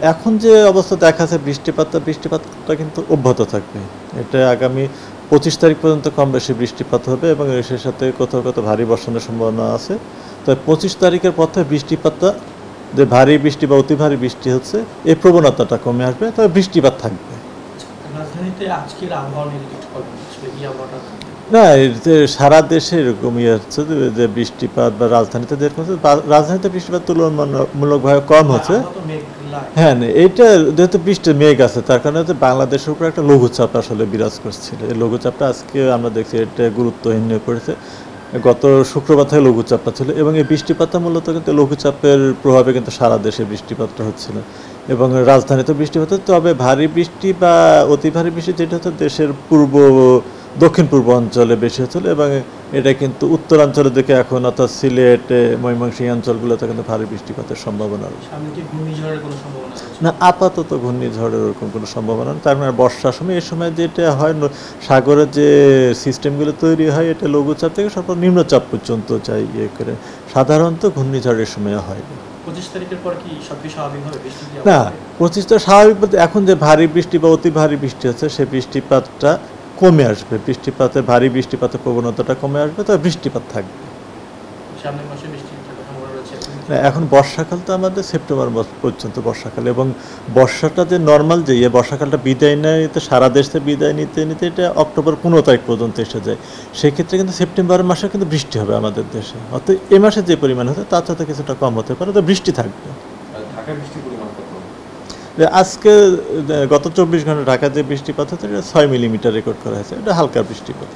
এখন যে অবস্থা দেখা যাচ্ছে বৃষ্টিপাতটা কিন্তু অব্যাহত থাকবে। এটা আগামী ২৫ তারিখ পর্যন্ত কম বেশি বৃষ্টিপাত হবে এবং এর সাথে কোথাও কোথাও ভারী বর্ষণের সম্ভাবনা আছে। তবে ২৫ তারিখের পর থেকে বৃষ্টিপাতটা যে ভারী বৃষ্টি বা অতি ভারী বৃষ্টি হচ্ছে এই প্রবণতাটা কমে আসবে, তবে বৃষ্টিপাত থাকবে। রাজধানীতে আজকের আবহাওয়া নিয়ে যদি একটু বলবেন, আসলে এই আবহাওয়াটা না, সারা দেশে এরকম হচ্ছে যে বৃষ্টিপাত বা রাজধানীতে যেরকম হচ্ছে, রাজধানীতে বৃষ্টিপাত তুলনামূলকভাবে কম হচ্ছে। আবহাওয়া তো মেঘলা। হ্যাঁ, এইটা যেহেতু বৃষ্টির মেঘ আছে তার কারণে হচ্ছে বাংলাদেশের উপর একটা লঘুচাপ আসলে বিরাজ করছিল। এই লঘুচাপটা আজকে আমরা দেখছি এটা গুরুত্বহীন হয়ে পড়েছে। গত শুক্রবার থেকে লঘুচাপটা ছিল এবং এই বৃষ্টিপাতটা মূলত কিন্তু লঘুচাপের প্রভাবে কিন্তু সারা দেশে বৃষ্টিপাতটা হচ্ছিল এবং রাজধানীতে বৃষ্টিপাত হচ্ছে। তবে ভারী বৃষ্টি বা অতি ভারী বৃষ্টি যেটা হচ্ছে দেশের দক্ষিণ পূর্ব অঞ্চলে বেশি হচ্ছিল এবং এটা কিন্তু উত্তরাঞ্চলের দিকে এখন অর্থাৎ সিলেট, ময়মনসিংহ অঞ্চলগুলোতে কিন্তু ভারী বৃষ্টিপাতের সম্ভাবনা রয়েছে। সামনে কি ঘূর্ণিঝড়ের কোনো সম্ভাবনা আছে? না, আপাতত ঘূর্ণিঝড়ের ওরকম কোনো সম্ভাবনা নেই। তার মানে বর্ষার সময় এই সময় যেটা হয় সাগরের যে সিস্টেমগুলো তৈরি হয় এটা লঘুচাপ থেকে সব নিম্নচাপ পর্যন্ত যায় ইয়ে করে। সাধারণত ঘূর্ণিঝড়ের সময় হয় না। 25 তারিখের পর কি সবকিছু স্বাভাবিক হবে? বৃষ্টি কি না, আবার হবে? 25টা স্বাভাবিক বলতে এখন যে ভারী বৃষ্টি বা অতি ভারী বৃষ্টি হচ্ছে সেই বৃষ্টিপাতটা কমে আসবে। ভারী বৃষ্টিপাতের প্রবণতাটা কমে আসবে, তবে বৃষ্টিপাত থাকবে। সামনের মাসে বৃষ্টি থাকার সম্ভাবনা রয়েছে? এখন বর্ষাকাল তো আমাদের সেপ্টেম্বর মাস পর্যন্ত বর্ষাকাল এবং বর্ষাটা যে নর্মাল যে বর্ষাকালটা বিদায় নেয় সারা দেশে বিদায় নিতে নিতে এটা অক্টোবর 15 তারিখ পর্যন্ত এসে যায়। সেক্ষেত্রে কিন্তু সেপ্টেম্বর মাসে কিন্তু বৃষ্টি হবে আমাদের দেশে, অর্থাৎ এ মাসে যে পরিমাণ হতে তার সাথে কিছুটা কম হতে পারে, তো বৃষ্টি থাকবে। ঢাকায় বৃষ্টির পরিমাণ কত? আজকে গত 24 ঘন্টা ঢাকায় যে বৃষ্টিপাত হচ্ছে এটা 6 মিলিমিটার রেকর্ড করা হয়েছে। এটা হালকা বৃষ্টিপাত।